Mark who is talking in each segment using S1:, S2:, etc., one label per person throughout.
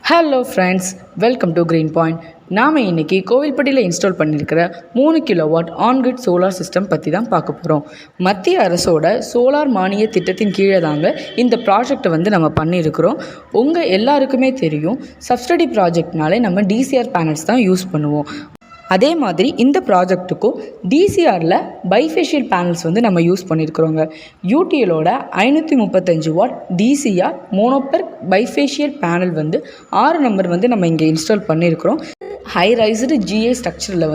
S1: Hello friends, welcome to green point. நாம் இன்றைக்கி கோவில்பட்டியில் இன்ஸ்டால் பண்ணியிருக்கிற 3 கிலோவாட் ஆன்-கிரிட் சோலார் சிஸ்டம் பற்றி தான் பார்க்க போகிறோம். மத்திய அரசோட சோலார் மானிய திட்டத்தின் கீழே தாங்க இந்த ப்ராஜெக்டை நம்ம பண்ணியிருக்கிறோம். உங்கள் எல்லாருக்குமே தெரியும், சப்சிடி ப்ராஜெக்ட்னாலே நம்ம டிசிஆர் பேனல்ஸ் தான் யூஸ் பண்ணுவோம். அதே மாதிரி இந்த ப்ராஜெக்ட்டுக்கும் டிசிஆரில் பைஃபேஷியல் பேனல்ஸ் நம்ம யூஸ் பண்ணியிருக்கிறோங்க. யூடிஎலோட 535 watt DCR monoperc bifacial panel 6 number நம்ம இங்கே இன்ஸ்டால் பண்ணியிருக்கிறோம். ஹை ரைஸ்டு ஜிஏ ஸ்ட்ரக்சரில்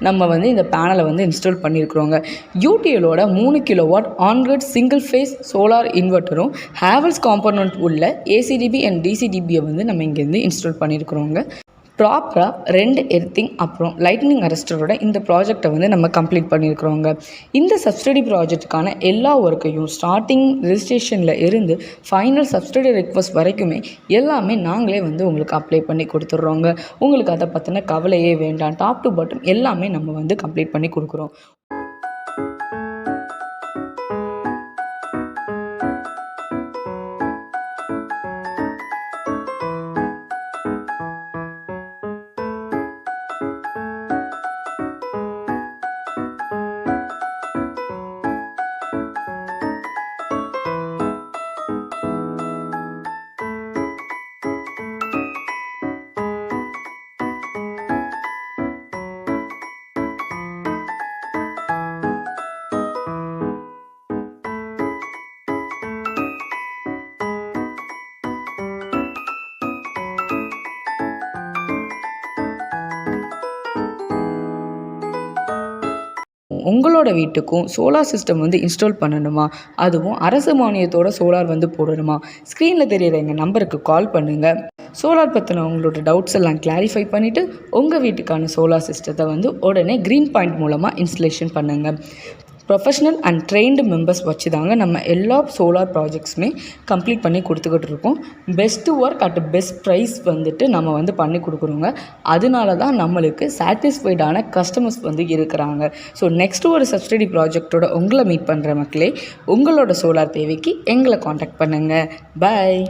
S1: நம்ம இந்த பேனலை இன்ஸ்டால் பண்ணியிருக்கிறோங்க. யூடிஎலோட 3 kilowatt on grid single phase solar இன்வெர்ட்டரும் ஹேவல்ஸ் காம்பனண்ட் உள்ள ஏசிடிபி அண்ட் டிசிடிபியை நம்ம இங்கேருந்து இன்ஸ்டால் பண்ணியிருக்கிறோங்க. ப்ராப்பராக 2 எர்த்திங் அப்புறம் லைட்னிங் அரெஸ்டரோட இந்த ப்ராஜெக்டை நம்ம கம்ப்ளீட் பண்ணியிருக்கிறோங்க. இந்த சப்சிடி ப்ராஜெக்ட்டுக்கான எல்லா ஒர்க்கையும் ஸ்டார்டிங் ரெஜிஸ்ட்ரேஷனில் இருந்து ஃபைனல் சப்சிடி ரிக்வஸ்ட் வரைக்குமே எல்லாமே நாங்களே உங்களுக்கு அப்ளை பண்ணி கொடுத்துட்றோங்க. உங்களுக்கு அதை பற்றின கவலையே வேண்டாம். டாப் டு பாட்டம் எல்லாமே நம்ம கம்ப்ளீட் பண்ணி கொடுக்குறோம். உங்களோட வீட்டுக்கும் சோலார் சிஸ்டம் இன்ஸ்டால் பண்ணணுமா, அதுவும் அரசு மானியத்தோட சோலார் போடணுமா, ஸ்க்ரீனில் தெரியிற எங்கள் நம்பருக்கு கால் பண்ணுங்கள். சோலார் பற்றின உங்களோட டவுட்ஸ் எல்லாம் கிளாரிஃபை பண்ணிவிட்டு உங்கள் வீட்டுக்கான சோலார் சிஸ்டத்தை உடனே க்ரீன் பாயிண்ட் மூலமாக இன்ஸ்டலேஷன் பண்ணுங்கள். ப்ரொஃபஷ்னல் அண்ட் ட்ரெயின்டு மெம்பர்ஸ் வச்சு தாங்க நம்ம எல்லா சோலார் ப்ராஜெக்ட்ஸுமே கம்ப்ளீட் பண்ணி கொடுத்துக்கிட்டு இருக்கோம். Best work at best price நம்ம பண்ணி கொடுக்குறோங்க. அதனால தான் நம்மளுக்கு சாட்டிஸ்ஃபைடான கஸ்டமர்ஸ் இருக்கிறாங்க. ஸோ நெக்ஸ்ட்டு ஒரு சப்சிடி ப்ராஜெக்டோட உங்களை மீட் பண்ணுற மக்களே, உங்களோட சோலார் தேவைக்கு எங்களை காண்டாக்ட் பண்ணுங்கள். பாய்.